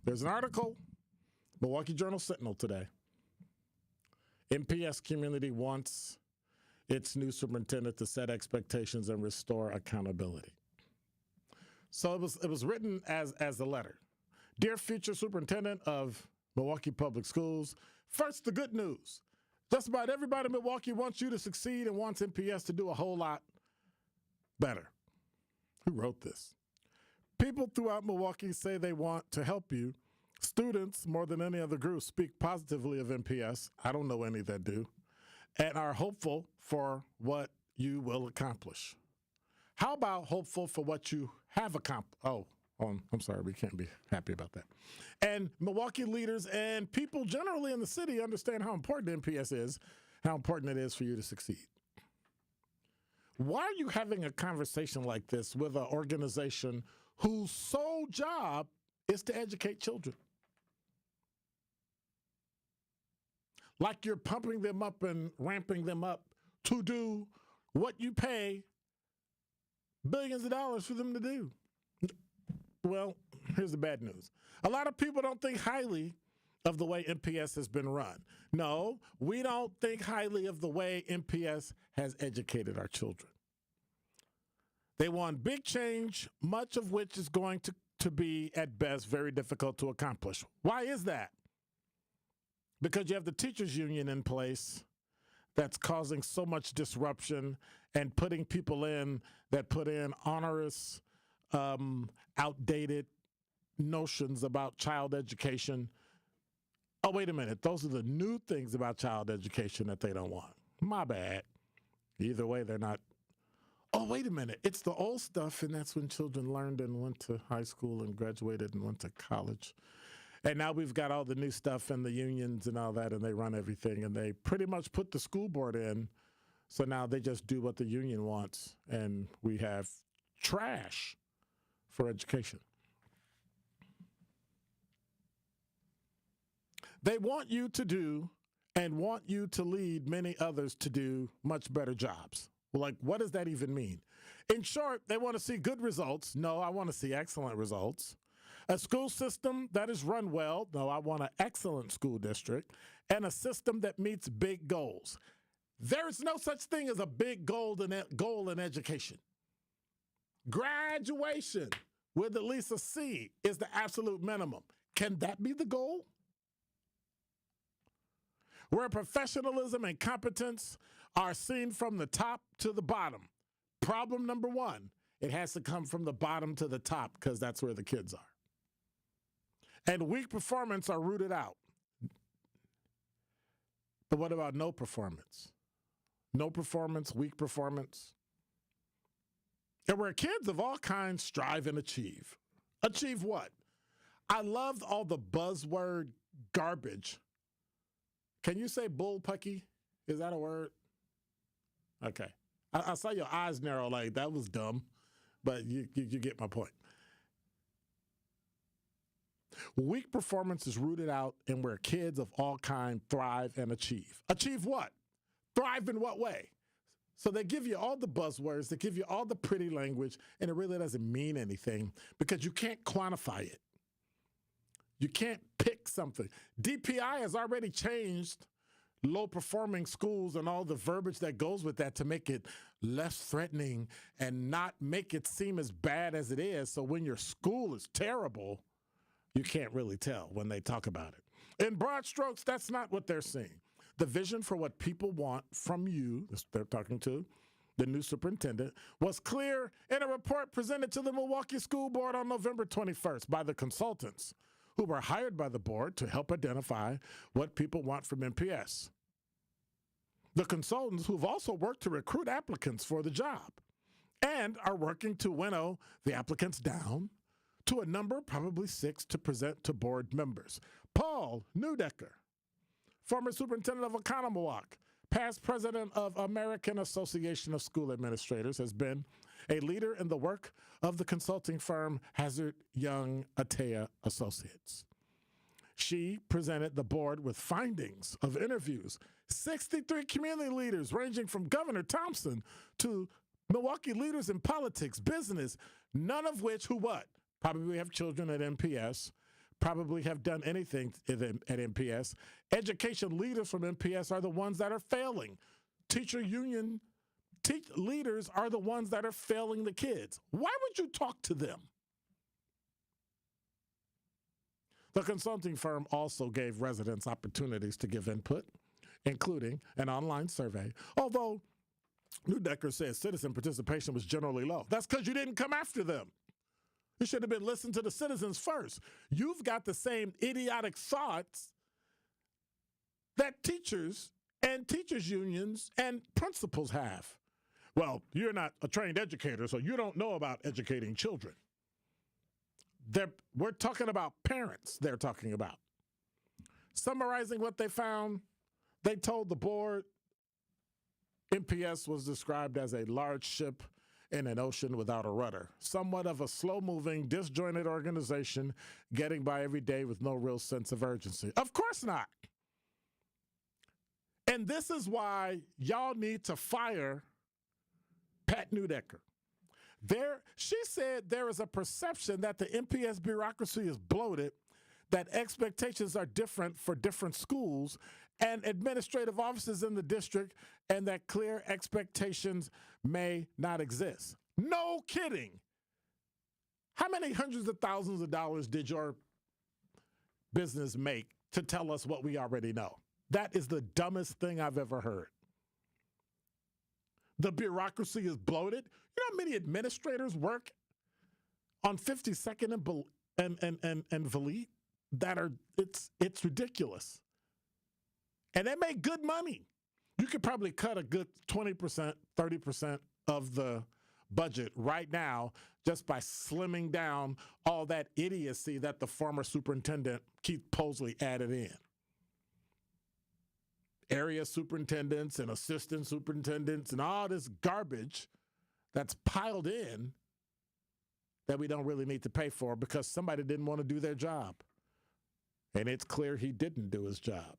There's an article, Milwaukee Journal Sentinel today. MPS community wants its new superintendent to set expectations and restore accountability. So it was written as a letter. Dear future superintendent of Milwaukee Public Schools, first, the good news. Just about everybody in Milwaukee wants you to succeed and wants MPS to do a whole lot better. Who wrote this? People throughout Milwaukee say they want to help you. Students, more than any other group, speak positively of MPS. I don't know any that do. And are hopeful for what you will accomplish. How about hopeful for what you have accomplished? I'm sorry, we can't be happy about that. And Milwaukee leaders and people generally in the city understand how important MPS is, how important it is for you to succeed. Why are you having a conversation like this with an organization whose sole job is to educate children? Like you're pumping them up and ramping them up to do what you pay billions of dollars for them to do. Well, here's the bad news. A lot of people don't think highly of the way MPS has been run. No, we don't think highly of the way MPS has educated our children. They want big change, much of which is going to be, at best, very difficult to accomplish. Why is that? Because you have the teachers union in place that's causing so much disruption and putting people in that put in onerous, outdated notions about child education. Oh, wait a minute. Those are the new things about child education that they don't want. My bad. Either way, they're not. Oh, wait a minute. It's the old stuff, and that's when children learned and went to high school and graduated and went to college. And now we've got all the new stuff and the unions and all that, and they run everything, and they pretty much put the school board in. So now they just do what the union wants, and we have trash for education. They want you to do and want you to lead many others to do much better jobs. Well, like, what does that even mean? In short, they want to see good results. No, I want to see excellent results. A school system that is run well. No, I want an excellent school district. And a system that meets big goals. There is no such thing as a big goal in education. Graduation with at least a C is the absolute minimum. Can that be the goal? Where professionalism and competence are seen from the top to the bottom. Problem number one, it has to come from the bottom to the top because that's where the kids are. And weak performance are rooted out. But what about no performance? No performance, weak performance. And where kids of all kinds strive and achieve. Achieve what? I loved all the buzzword garbage. Can you say bullpucky? Is that a word? Okay. I saw your eyes narrow like that was dumb, but you get my point. Weak performance is rooted out in where kids of all kinds thrive and achieve. Achieve what? Thrive in what way? So they give you all the buzzwords, they give you all the pretty language, and it really doesn't mean anything because you can't quantify it. You can't pick something. DPI has already changed low-performing schools and all the verbiage that goes with that to make it less threatening and not make it seem as bad as it is. So when your school is terrible, you can't really tell when they talk about it. In broad strokes, that's not what they're seeing. The vision for what people want from you, they're talking to the new superintendent, was clear in a report presented to the Milwaukee School Board on November 21st by the consultants who were hired by the board to help identify what people want from MPS. The consultants who've also worked to recruit applicants for the job and are working to winnow the applicants down to a number, probably 6, to present to board members. Paul Neudecker, former superintendent of Oconomowoc, past president of American Association of School Administrators, has been a leader in the work of the consulting firm Hazard Young Atea Associates. She presented the board with findings of interviews, 63 community leaders ranging from Governor Thompson to Milwaukee leaders in politics, business, none of which who what? Probably have children at MPS, probably have done anything at MPS. Education leaders from MPS are the ones that are failing. Teacher union leaders are the ones that are failing the kids. Why would you talk to them? The consulting firm also gave residents opportunities to give input, including an online survey, although Neudecker says citizen participation was generally low. That's because you didn't come after them. You should have been listening to the citizens first. You've got the same idiotic thoughts that teachers and teachers unions and principals have. Well, you're not a trained educator, so you don't know about educating children. We're talking about parents they're talking about. Summarizing what they found, they told the board MPS was described as a large ship in an ocean without a rudder, somewhat of a slow-moving, disjointed organization getting by every day with no real sense of urgency. Of course not. And this is why y'all need to fire Pat Neudecker. She said there is a perception that the MPS bureaucracy is bloated, that expectations are different for different schools and administrative offices in the district, and that clear expectations may not exist. No kidding. How many hundreds of thousands of dollars did your business make to tell us what we already know? That is the dumbest thing I've ever heard. The bureaucracy is bloated. You know how many administrators work on 52nd and Valete? It's ridiculous. And they make good money. You could probably cut a good 20%, 30% of the budget right now just by slimming down all that idiocy that the former superintendent, Keith Posley, added in. Area superintendents and assistant superintendents and all this garbage that's piled in that we don't really need to pay for because somebody didn't want to do their job. And it's clear he didn't do his job.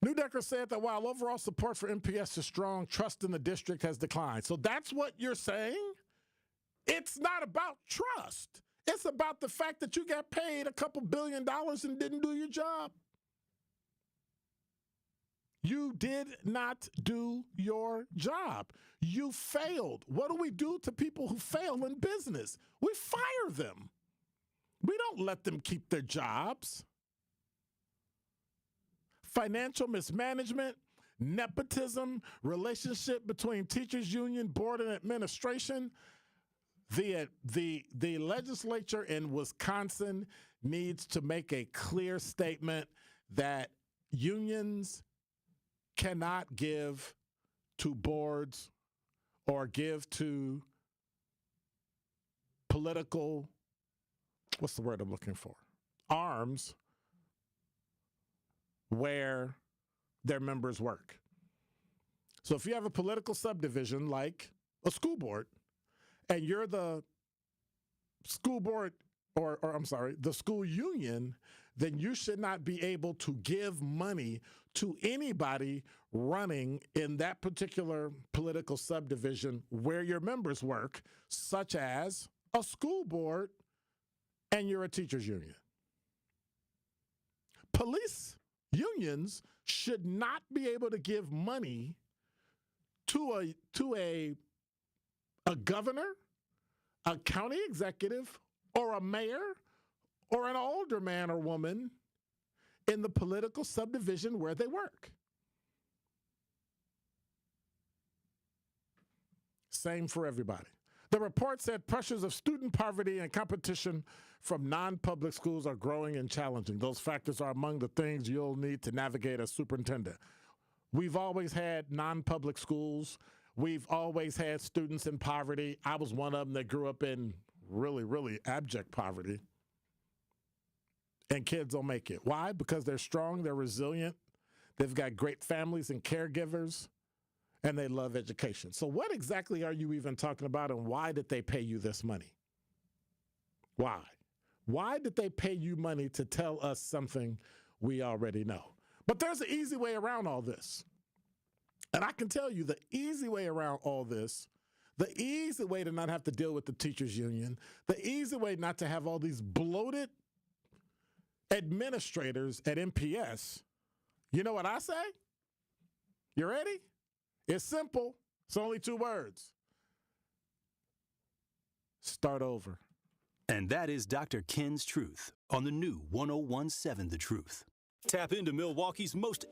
Neudecker said that while overall support for MPS is strong, trust in the district has declined. So that's what you're saying? It's not about trust. It's about the fact that you got paid a couple $2 billion and didn't do your job. You did not do your job. You failed. What do we do to people who fail in business? We fire them. We don't let them keep their jobs. Financial mismanagement, nepotism, relationship between teachers union, board, and administration. The legislature in Wisconsin needs to make a clear statement that unions cannot give to boards or give to political, what's the word I'm looking for? Arms where their members work. So if you have a political subdivision like a school board and you're the school board or the school union, then you should not be able to give money to anybody running in that particular political subdivision where your members work, such as a school board and you're a teachers union. Police unions should not be able to give money to a governor, a county executive, or a mayor, or an older man or woman in the political subdivision where they work. Same for everybody. The report said pressures of student poverty and competition from non-public schools are growing and challenging. Those factors are among the things you'll need to navigate as superintendent. We've always had non-public schools. We've always had students in poverty. I was one of them that grew up in really, really abject poverty. And kids don't make it. Why? Because they're strong, they're resilient, they've got great families and caregivers, and they love education. So what exactly are you even talking about, and why did they pay you this money? Why? Why did they pay you money to tell us something we already know? But there's an easy way around all this. And I can tell you the easy way around all this The easy way to not have to deal with the teachers union, the easy way not to have all these bloated administrators at MPS, you know what I say? You ready? It's simple. It's only 2 words. Start over. And that is Dr. Ken's Truth on the new 1017 The Truth. Tap into Milwaukee's most